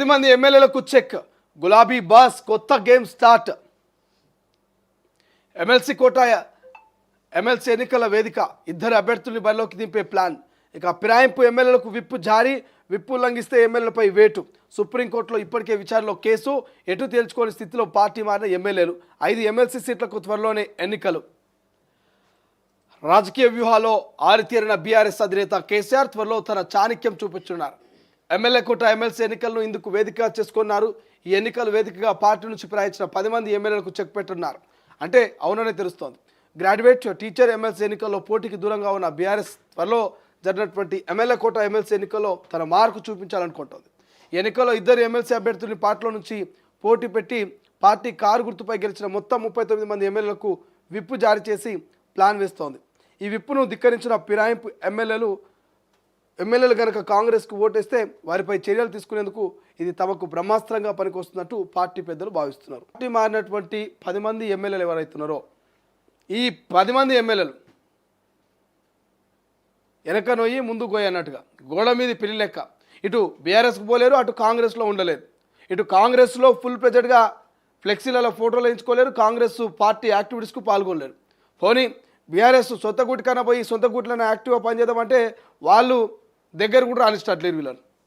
10 మంది ఎమ్మెల్యేలకు చెక్. గులాబీ బాస్ కొత్త గేమ్ స్టార్ట్. ఎమ్మెల్సీ కోట ఎమ్మెల్సీ ఎన్నికల వేదిక. ఇద్దరు అభ్యర్థుల్ని బరిలోకి దింపే ప్లాన్. ఇక ఫిరాయింపు ఎమ్మెల్యేలకు విప్పు జారీ. విప్పు ఉల్లంఘిస్తే ఎమ్మెల్యేలపై వేటు. సుప్రీంకోర్టులో ఇప్పటికే విచారణలో కేసు. ఎటు తేల్చుకోని స్థితిలో పార్టీ మారిన ఎమ్మెల్యేలు. 5 ఎమ్మెల్సీ సీట్లకు త్వరలోనే ఎన్నికలు. రాజకీయ వ్యూహాలో ఆరితేరిన బీఆర్ఎస్ అధినేత కేసీఆర్ త్వరలో తన చాణక్యం చూపించున్నారు. ఎమ్మెల్యే కోట ఎమ్మెల్సీ ఎన్నికలను ఇందుకు వేదికగా చేసుకున్నారు. ఈ ఎన్నికలు వేదికగా పార్టీ నుంచి ఫిరాయించిన 10 మంది ఎమ్మెల్యేలకు చెక్ పెట్టున్నారు. అంటే అవుననే తెలుస్తోంది. గ్రాడ్యుయేట్, టీచర్ ఎమ్మెల్సీ ఎన్నికల్లో పోటీకి దూరంగా ఉన్న బీఆర్ఎస్ త్వరలో జరిగినటువంటి ఎమ్మెల్యే కోట ఎమ్మెల్సీ ఎన్నికల్లో తన మార్కు చూపించాలనుకుంటోంది. ఈ ఎన్నికల్లో ఇద్దరు ఎమ్మెల్సీ అభ్యర్థుల్ని పార్టీలో నుంచి పోటీ పెట్టి పార్టీ కారు గుర్తుపై గెలిచిన మొత్తం 39 మంది ఎమ్మెల్యేలకు విప్పు జారీ చేసి ప్లాన్ వేస్తోంది. ఈ విప్పును ధిక్కరించిన ఫిరాయింపు ఎమ్మెల్యేలు కనుక కాంగ్రెస్కు ఓటేస్తే వారిపై చర్యలు తీసుకునేందుకు ఇది తమకు బ్రహ్మాస్త్రంగా పనికొస్తున్నట్టు పార్టీ పెద్దలు భావిస్తున్నారు. పార్టీ మారినటువంటి 10 మంది ఎమ్మెల్యేలు ఎవరైతున్నారో ఈ 10 మంది ఎమ్మెల్యేలు వెనక నొయ్యి ముందు గోయి అన్నట్టుగా గోడ మీద పిల్లి లెక్క. ఇటు బీఆర్ఎస్కు పోలేరు, అటు కాంగ్రెస్లో ఉండలేదు. ఇటు కాంగ్రెస్లో ఫుల్ ప్రెజెడ్గా ఫ్లెక్సీలలో ఫోటోలు వేయించుకోలేరు, కాంగ్రెస్ పార్టీ యాక్టివిటీస్కు పాల్గొనలేరు. పోనీ బీఆర్ఎస్ సొంత గుటి కన్నా పోయి సొంత గుట్లను యాక్టివ్గా పనిచేద్దామంటే వాళ్ళు దగ్గర కూడా రాణించట్లేరు వీళ్ళని.